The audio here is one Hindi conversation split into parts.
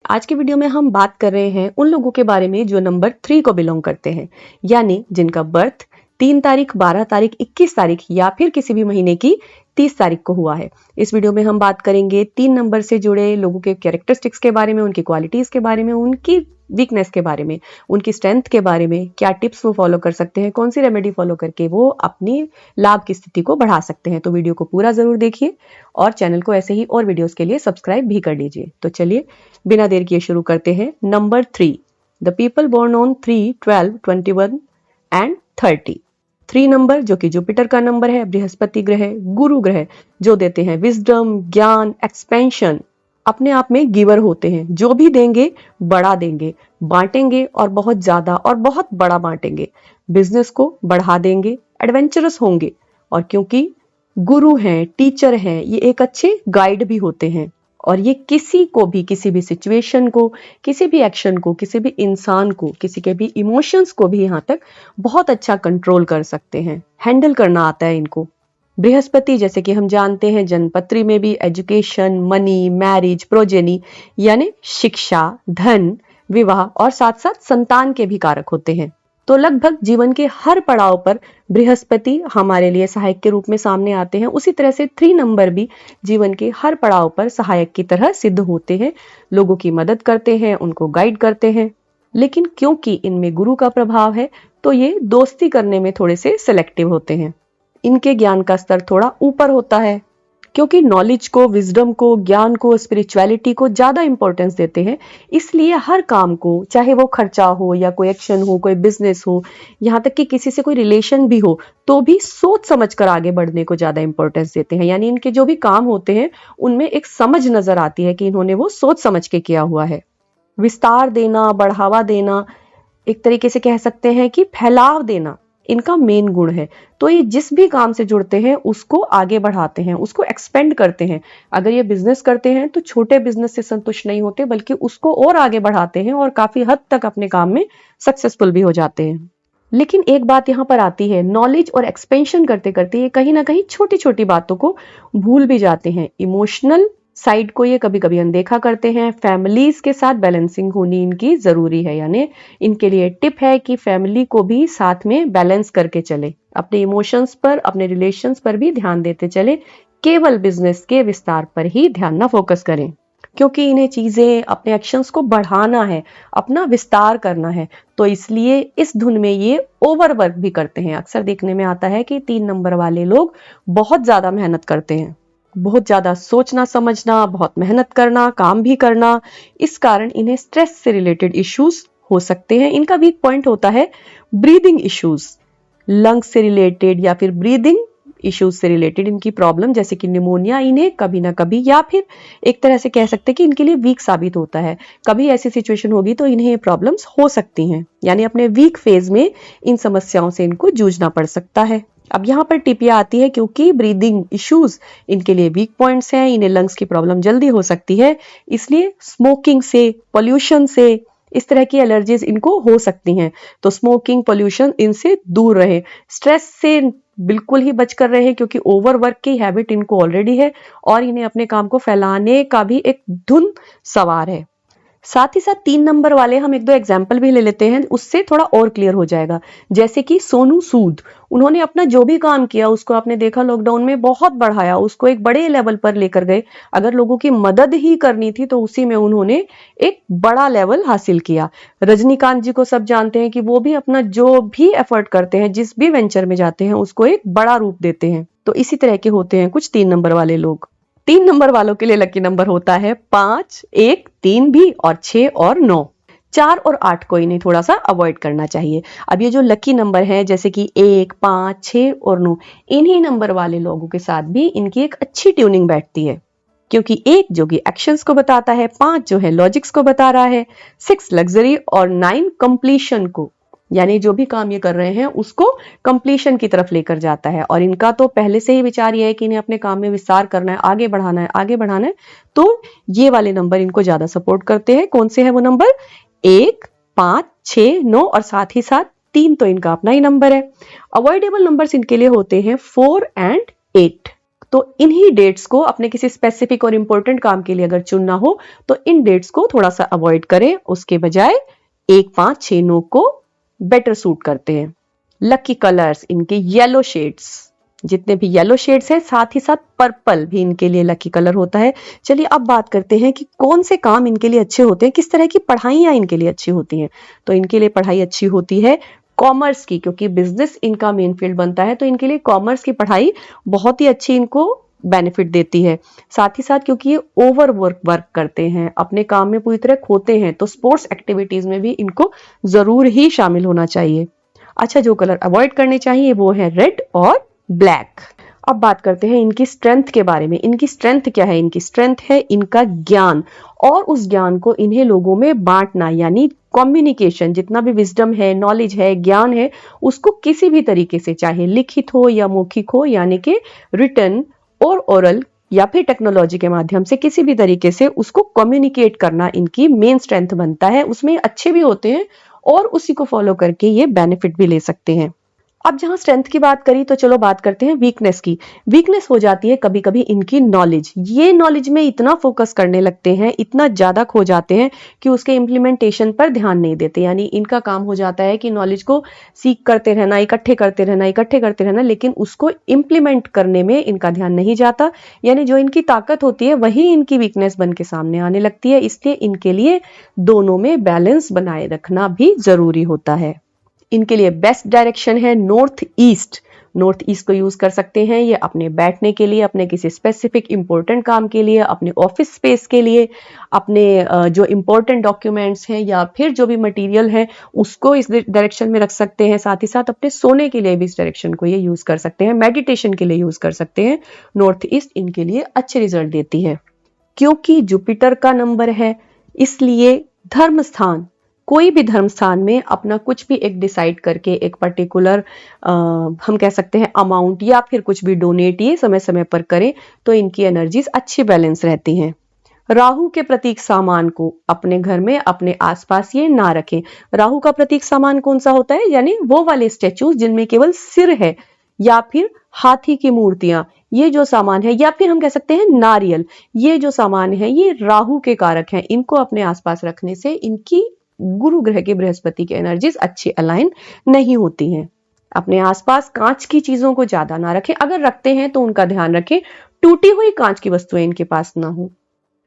आज के वीडियो में हम बात कर रहे हैं उन लोगों के बारे में जो नंबर 3 को बिलोंग करते हैं, यानी जिनका बर्थ 3 तारीख, 12 तारीख, 21 तारीख या फिर किसी भी महीने की 30 तारीख को हुआ है। इस वीडियो में हम बात करेंगे 3 नंबर से जुड़े लोगों के कैरेक्टरिस्टिक्स के बारे में, उनकी क्वालिटीज के बारे में, उनकी वीकनेस के बारे में, उनकी स्ट्रेंथ के बारे में, क्या टिप्स वो फॉलो कर सकते हैं, कौन सी रेमेडी फॉलो करके वो अपनी लाभ की स्थिति को बढ़ा सकते हैं। तो वीडियो को पूरा जरूर देखिए और चैनल को ऐसे ही और वीडियोस के लिए सब्सक्राइब भी कर लीजिए। तो चलिए बिना देर किए शुरू करते हैं। Number 3, the people born on 3, 12, 21 and 30। 3 number जो कि जुपिटर का नंबर है, बृहस्पति ग्रह, गुरु ग्रह, जो देते हैं विजडम, ज्ञान, एक्सपेंशन, अपने आप में गिवर होते हैं। जो भी देंगे बड़ा देंगे, बांटेंगे और बहुत ज्यादा और बहुत बड़ा बांटेंगे, बिजनेस को बढ़ा देंगे, एडवेंचरस होंगे। और क्योंकि गुरु हैं, टीचर हैं, ये एक अच्छे गाइड भी होते हैं और ये किसी को भी, किसी भी सिचुएशन को, किसी भी एक्शन को, किसी भी इंसान को, किसी के भी इमोशंस को भी यहाँ तक बहुत अच्छा कंट्रोल कर सकते हैं, हैंडल करना आता है इनको। बृहस्पति जैसे कि हम जानते हैं जन्मपत्री में भी एजुकेशन, मनी, मैरिज, प्रोजेनी यानी शिक्षा, धन, विवाह और साथ साथ संतान के भी कारक होते हैं। तो लगभग जीवन के हर पड़ाव पर बृहस्पति हमारे लिए सहायक के रूप में सामने आते हैं। उसी तरह से 3 नंबर भी जीवन के हर पड़ाव पर सहायक की तरह सिद्ध होते हैं, लोगों की मदद करते हैं, उनको गाइड करते हैं। लेकिन क्योंकि इनमें गुरु का प्रभाव है तो ये दोस्ती करने में थोड़े से सिलेक्टिव होते हैं। इनके ज्ञान का स्तर थोड़ा ऊपर होता है क्योंकि नॉलेज को, विजडम को, ज्ञान को, स्पिरिचुअलिटी को ज्यादा इंपॉर्टेंस देते हैं। इसलिए हर काम को, चाहे वो खर्चा हो या कोई एक्शन हो, कोई बिजनेस हो, यहाँ तक कि किसी से कोई रिलेशन भी हो, तो भी सोच समझ कर आगे बढ़ने को ज्यादा इंपॉर्टेंस देते हैं। यानी इनके जो भी काम होते हैं उनमें एक समझ नजर आती है कि इन्होंने वो सोच समझ के किया हुआ है। विस्तार देना, बढ़ावा देना, एक तरीके से कह सकते हैं कि फैलाव देना इनका मेन गुण है। तो ये जिस भी काम से जुड़ते हैं उसको आगे बढ़ाते हैं, उसको एक्सपेंड करते हैं। अगर ये बिजनेस करते हैं तो छोटे बिजनेस से संतुष्ट नहीं होते, बल्कि उसको और आगे बढ़ाते हैं और काफी हद तक अपने काम में सक्सेसफुल भी हो जाते हैं। लेकिन एक बात यहाँ पर आती है, नॉलेज और एक्सपेंशन करते करते ये कहीं ना कहीं छोटी छोटी बातों को भूल भी जाते हैं। इमोशनल साइड को ये कभी कभी अनदेखा करते हैं। फैमिलीज के साथ बैलेंसिंग होनी इनकी जरूरी है, यानी इनके लिए टिप है कि फैमिली को भी साथ में बैलेंस करके चले, अपने इमोशंस पर, अपने रिलेशंस पर भी ध्यान देते चले, केवल बिजनेस के विस्तार पर ही ध्यान ना फोकस करें। क्योंकि इन्हें चीजें, अपने एक्शंस को बढ़ाना है, अपना विस्तार करना है, तो इसलिए इस धुन में ये ओवरवर्क भी करते हैं। अक्सर देखने में आता है कि 3 नंबर वाले लोग बहुत ज्यादा मेहनत करते हैं, बहुत ज्यादा सोचना समझना, बहुत मेहनत करना, काम भी करना। इस कारण इन्हें स्ट्रेस से रिलेटेड इश्यूज हो सकते हैं। इनका वीक पॉइंट होता है ब्रीदिंग इश्यूज, लंग्स से रिलेटेड या फिर ब्रीदिंग इश्यूज से रिलेटेड इनकी प्रॉब्लम, जैसे कि निमोनिया, इन्हें कभी ना कभी, या फिर एक तरह से कह सकते हैं कि इनके लिए वीक साबित होता है। कभी ऐसी सिचुएशन होगी तो इन्हें ये प्रॉब्लम्स हो सकती हैं, यानी अपने वीक फेज में इन समस्याओं से इनको जूझना पड़ सकता है। अब यहाँ पर टिपिया आती है, क्योंकि ब्रीदिंग इश्यूज इनके लिए वीक पॉइंट्स हैं, इन्हें लंग्स की प्रॉब्लम जल्दी हो सकती है, इसलिए स्मोकिंग से, पोल्यूशन से, इस तरह की एलर्जीज इनको हो सकती हैं। तो स्मोकिंग, पोल्यूशन, इनसे दूर रहे, स्ट्रेस से बिल्कुल ही बच कर रहे, क्योंकि ओवरवर्क की हैबिट इनको ऑलरेडी है और इन्हें अपने काम को फैलाने का भी एक धुन सवार है। साथ ही साथ 3 नंबर वाले हम 1-2 एग्जाम्पल भी ले लेते हैं, उससे थोड़ा और क्लियर हो जाएगा। जैसे कि सोनू सूद, उन्होंने अपना जो भी काम किया उसको आपने देखा लॉकडाउन में बहुत बढ़ाया, उसको एक बड़े लेवल पर लेकर गए। अगर लोगों की मदद ही करनी थी तो उसी में उन्होंने एक बड़ा लेवल हासिल किया। रजनीकांत जी को सब जानते हैं कि वो भी अपना जो भी एफर्ट करते हैं, जिस भी वेंचर में जाते हैं, उसको एक बड़ा रूप देते हैं। तो इसी तरह के होते हैं कुछ 3 नंबर वाले लोग। 3 नंबर वालों के लिए लकी नंबर होता है 5, 1, 3 भी और 6 और 9। 4 और 8 को इन्हें थोड़ा सा अवॉइड करना चाहिए। अब ये जो लकी नंबर है, जैसे कि 1, 5, 6 और 9, इन्हीं नंबर वाले लोगों के साथ भी इनकी एक अच्छी ट्यूनिंग बैठती है, क्योंकि 1 जो कि एक्शंस को बताता है, 5 जो है लॉजिक्स को बता रहा है, 6 लग्जरी और 9 कंप्लीशन को, यानी जो भी काम ये कर रहे हैं उसको कंप्लीशन की तरफ लेकर जाता है। और इनका तो पहले से ही विचार ये है कि इन्हें अपने काम में विस्तार करना है, आगे बढ़ाना है, आगे बढ़ाना है। तो ये वाले नंबर इनको ज्यादा सपोर्ट करते हैं। कौन से है वो नंबर? 1, 5, 6, 9 और साथ ही साथ 3 तो इनका अपना ही नंबर है। अवॉइडेबल नंबर्स इनके लिए होते हैं 4 एंड 8। तो इन्हीं डेट्स को अपने किसी स्पेसिफिक और इंपॉर्टेंट काम के लिए अगर चुनना हो तो इन डेट्स को थोड़ा सा अवॉइड करें, उसके बजाय 1, 5, 6, 9 को बेटर सूट करते हैं। लकी कलर्स इनके येलो शेड्स, जितने भी येलो शेड्स हैं, साथ ही साथ पर्पल भी इनके लिए लकी कलर होता है। चलिए अब बात करते हैं कि कौन से काम इनके लिए अच्छे होते हैं, किस तरह की पढ़ाइयां इनके लिए अच्छी होती हैं। तो इनके लिए पढ़ाई अच्छी होती है कॉमर्स की, क्योंकि बिजनेस इनका मेन फील्ड बनता है, तो इनके लिए कॉमर्स की पढ़ाई बहुत ही अच्छी इनको बेनिफिट देती है। साथ ही साथ क्योंकि ये ओवर वर्क करते हैं, अपने काम में पूरी तरह खोते हैं, तो स्पोर्ट्स एक्टिविटीज में भी इनको जरूर ही शामिल होना चाहिए। अच्छा, जो कलर अवॉइड करने चाहिए वो है रेड और ब्लैक। अब बात करते हैं इनकी स्ट्रेंथ के बारे में। इनकी स्ट्रेंथ क्या है? इनकी स्ट्रेंथ है इनका ज्ञान, और उस ज्ञान को इन्हें लोगों में बांटना, यानी कम्युनिकेशन, जितना भी विजडम है, नॉलेज है, ज्ञान है, उसको किसी भी तरीके से, चाहे लिखित हो या मौखिक हो, यानी कि रिटन और ओरल या फिर टेक्नोलॉजी के माध्यम से, किसी भी तरीके से उसको कम्युनिकेट करना इनकी मेन स्ट्रेंथ बनता है। उसमें अच्छे भी होते हैं और उसी को फॉलो करके ये बेनिफिट भी ले सकते हैं। अब जहां स्ट्रेंथ की बात करी तो चलो बात करते हैं वीकनेस की। वीकनेस हो जाती है कभी कभी इनकी नॉलेज। ये नॉलेज में इतना फोकस करने लगते हैं, इतना ज्यादा खो जाते हैं कि उसके इम्प्लीमेंटेशन पर ध्यान नहीं देते। यानी इनका काम हो जाता है कि नॉलेज को सीख करते रहना, इकट्ठे करते रहना, इकट्ठे करते रहना, लेकिन उसको इम्प्लीमेंट करने में इनका ध्यान नहीं जाता। यानी जो इनकी ताकत होती है वही इनकी वीकनेस बन के सामने आने लगती है। इसलिए इनके लिए दोनों में बैलेंस बनाए रखना भी जरूरी होता है। इनके लिए बेस्ट डायरेक्शन है नॉर्थ ईस्ट। नॉर्थ ईस्ट को यूज कर सकते हैं ये अपने बैठने के लिए, अपने किसी स्पेसिफिक इंपॉर्टेंट काम के लिए, अपने ऑफिस स्पेस के लिए, अपने जो इंपॉर्टेंट डॉक्यूमेंट्स हैं या फिर जो भी मटेरियल है उसको इस डायरेक्शन में रख सकते हैं। साथ ही साथ अपने सोने के लिए भी इस डायरेक्शन को ये यूज कर सकते हैं, मेडिटेशन के लिए यूज कर सकते हैं। नॉर्थ ईस्ट इनके लिए अच्छे रिजल्ट देती है। क्योंकि जुपिटर का नंबर है, इसलिए धर्म स्थान, कोई भी धर्म स्थान में अपना कुछ भी एक डिसाइड करके एक पर्टिकुलर हम कह सकते हैं अमाउंट या फिर कुछ भी डोनेट ये समय समय पर करें तो इनकी एनर्जीज अच्छी बैलेंस रहती हैं। राहु के प्रतीक सामान को अपने घर में, अपने आसपास ये ना रखें। राहु का प्रतीक सामान कौन सा होता है? यानी वो वाले स्टेचूज जिनमें केवल सिर है, या फिर हाथी की मूर्तियां, ये जो सामान है, या फिर हम कह सकते हैं नारियल, ये जो सामान है ये राहु के कारक हैं। इनको अपने आसपास रखने से इनकी गुरु ग्रह की, बृहस्पति की एनर्जीज अच्छी अलाइन नहीं होती हैं। अपने आसपास कांच की चीजों को ज्यादा ना रखें, अगर रखते हैं तो उनका ध्यान रखें टूटी हुई कांच की वस्तुएं इनके पास ना हो।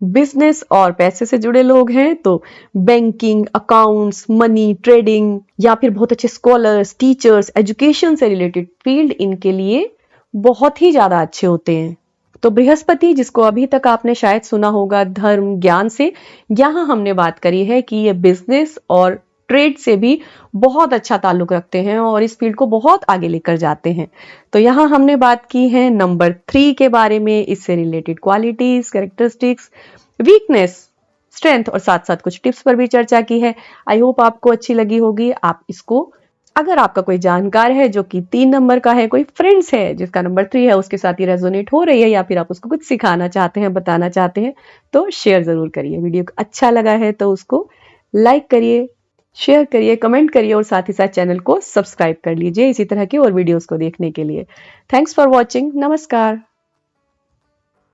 बिजनेस और पैसे से जुड़े लोग हैं तो बैंकिंग, अकाउंट्स, मनी, ट्रेडिंग, या फिर बहुत अच्छे स्कॉलर्स, टीचर्स, एजुकेशन से रिलेटेड फील्ड इनके लिए बहुत ही ज्यादा अच्छे होते हैं। तो बृहस्पति, जिसको अभी तक आपने शायद सुना होगा धर्म ज्ञान से, यहां हमने बात करी है कि ये बिजनेस और ट्रेड से भी बहुत अच्छा ताल्लुक रखते हैं और इस फील्ड को बहुत आगे लेकर जाते हैं। तो यहाँ हमने बात की है नंबर 3 के बारे में, इससे related qualities, characteristics, weakness, strength और साथ साथ कुछ टिप्स पर भी चर्चा की है। आई होप आपको अच्छी लगी होगी। आप इसको, अगर आपका कोई जानकार है जो कि 3 नंबर का है, कोई फ्रेंड्स है जिसका नंबर 3 है, उसके साथ ये रेजोनेट हो रही है, या फिर आप उसको कुछ सिखाना चाहते हैं, बताना चाहते हैं, तो शेयर जरूर करिए। वीडियो अच्छा लगा है तो उसको लाइक करिए, शेयर करिए, कमेंट करिए और साथ ही साथ चैनल को सब्सक्राइब कर लीजिए इसी तरह के और वीडियोस को देखने के लिए। Thanks for watching. नमस्कार।